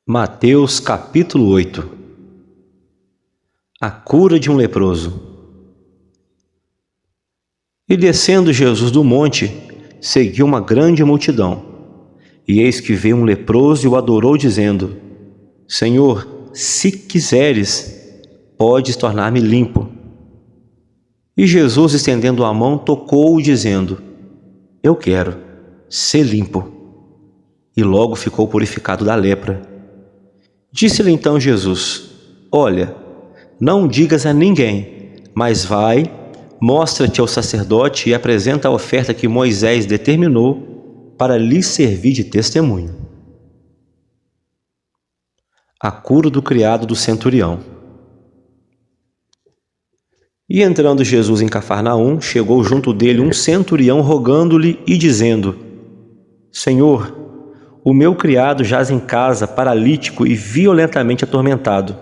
Mateus capítulo 8. A cura de um leproso. E descendo Jesus do monte, seguiu uma grande multidão. E eis que veio um leproso e o adorou, dizendo: Senhor, se quiseres, podes tornar-me limpo. E Jesus, estendendo a mão, tocou-o, dizendo: Eu quero, ser limpo. E logo ficou purificado da lepra. Disse-lhe então Jesus: Olha, não digas a ninguém, mas vai, mostra-te ao sacerdote e apresenta a oferta que Moisés determinou para lhe servir de testemunho. A cura do criado do centurião. E entrando Jesus em Cafarnaum, chegou junto dele um centurião rogando-lhe e dizendo: Senhor, o meu criado jaz em casa, paralítico e violentamente atormentado.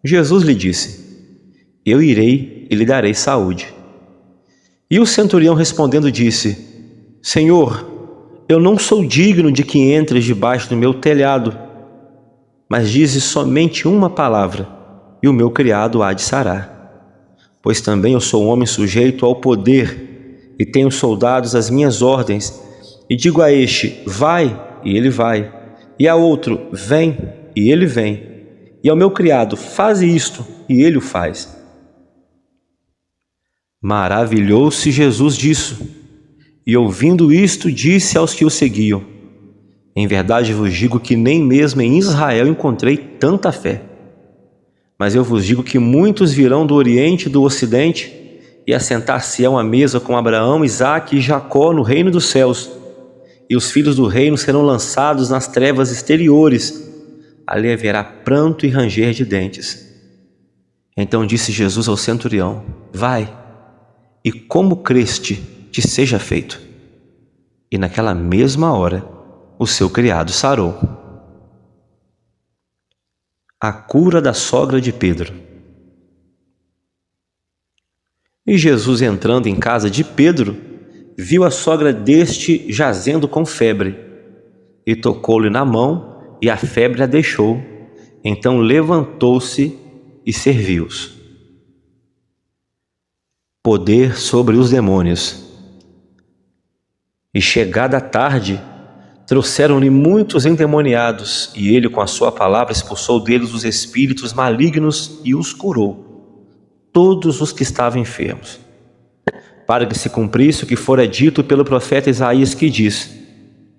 Jesus lhe disse: Eu irei e lhe darei saúde. E o centurião respondendo disse: Senhor, eu não sou digno de que entres debaixo do meu telhado, mas dizes somente uma palavra, e o meu criado há de sarar. Pois também eu sou um homem sujeito ao poder, e tenho soldados às minhas ordens, e digo a este: vai, e ele vai, e a outro: vem, e ele vem, e ao meu criado: faze isto, e ele o faz. Maravilhou-se Jesus disso, e ouvindo isto, disse aos que o seguiam: Em verdade vos digo que nem mesmo em Israel encontrei tanta fé. Mas eu vos digo que muitos virão do Oriente e do Ocidente, e assentar-se-ão à mesa com Abraão, Isaque e Jacó no reino dos céus. E os filhos do reino serão lançados nas trevas exteriores. Ali haverá pranto e ranger de dentes. Então disse Jesus ao centurião: Vai, e como creste, te seja feito. E naquela mesma hora, o seu criado sarou. A cura da sogra de Pedro. E Jesus, entrando em casa de Pedro, viu a sogra deste jazendo com febre, e tocou-lhe na mão, e a febre a deixou. Então levantou-se e serviu-os. Poder sobre os demônios. E chegada a tarde, trouxeram-lhe muitos endemoniados, e ele com a sua palavra expulsou deles os espíritos malignos e os curou, todos os que estavam enfermos, para que se cumprisse o que fora dito pelo profeta Isaías, que diz: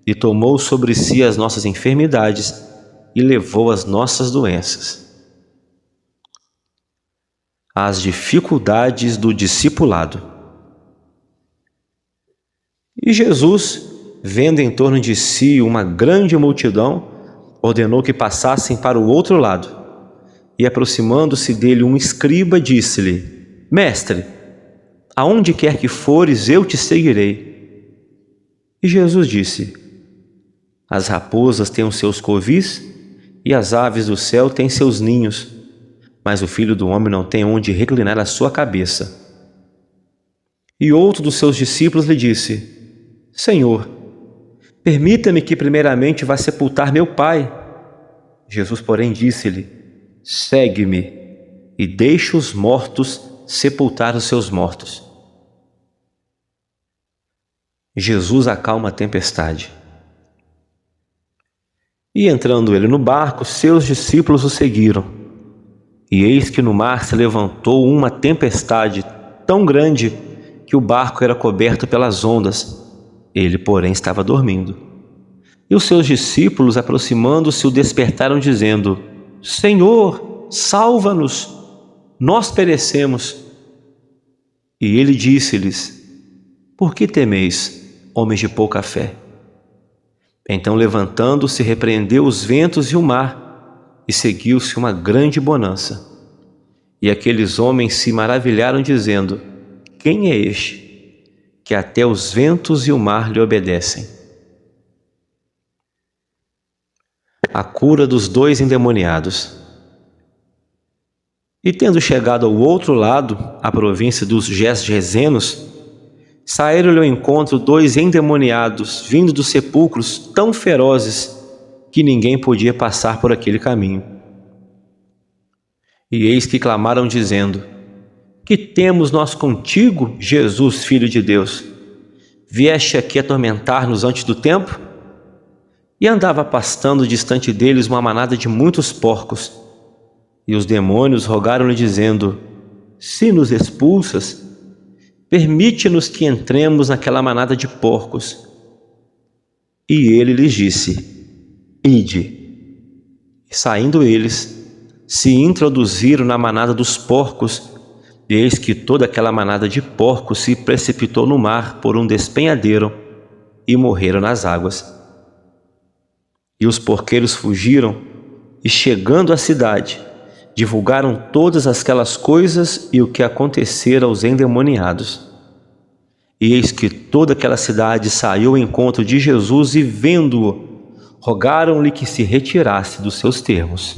E tomou sobre si as nossas enfermidades e levou as nossas doenças. As dificuldades do discipulado. E Jesus, vendo em torno de si uma grande multidão, ordenou que passassem para o outro lado. E aproximando-se dele um escriba, disse-lhe: Mestre, aonde quer que fores, eu te seguirei. E Jesus disse: As raposas têm os seus covis, e as aves do céu têm seus ninhos, mas o Filho do Homem não tem onde reclinar a sua cabeça. E outro dos seus discípulos lhe disse: Senhor, permita-me que primeiramente vá sepultar meu pai. Jesus, porém, disse-lhe: Segue-me e deixe os mortos sepultar os seus mortos. Jesus acalma a tempestade. E entrando ele no barco, seus discípulos o seguiram. E eis que no mar se levantou uma tempestade tão grande que o barco era coberto pelas ondas. Ele, porém, estava dormindo. E os seus discípulos, aproximando-se, o despertaram, dizendo: Senhor, salva-nos, nós perecemos. E ele disse-lhes: Por que temeis, homens de pouca fé? Então, levantando-se, repreendeu os ventos e o mar, e seguiu-se uma grande bonança. E aqueles homens se maravilharam, dizendo: Quem é este, que até os ventos e o mar lhe obedecem? A cura dos 2 endemoniados. E tendo chegado ao outro lado, a província dos Gergesenos, saíram-lhe ao encontro 2 endemoniados, vindo dos sepulcros, tão ferozes que ninguém podia passar por aquele caminho. E eis que clamaram dizendo: Que temos nós contigo, Jesus, Filho de Deus? Vieste aqui atormentar-nos antes do tempo? E andava pastando distante deles uma manada de muitos porcos. E os demônios rogaram-lhe dizendo: Se nos expulsas, permite-nos que entremos naquela manada de porcos. E ele lhes disse: Ide. E saindo eles, se introduziram na manada dos porcos, e eis que toda aquela manada de porcos se precipitou no mar por um despenhadeiro e morreram nas águas. E os porqueiros fugiram e, chegando à cidade, divulgaram todas aquelas coisas e o que acontecera aos endemoniados. E eis que toda aquela cidade saiu ao encontro de Jesus e, vendo-o, rogaram-lhe que se retirasse dos seus termos.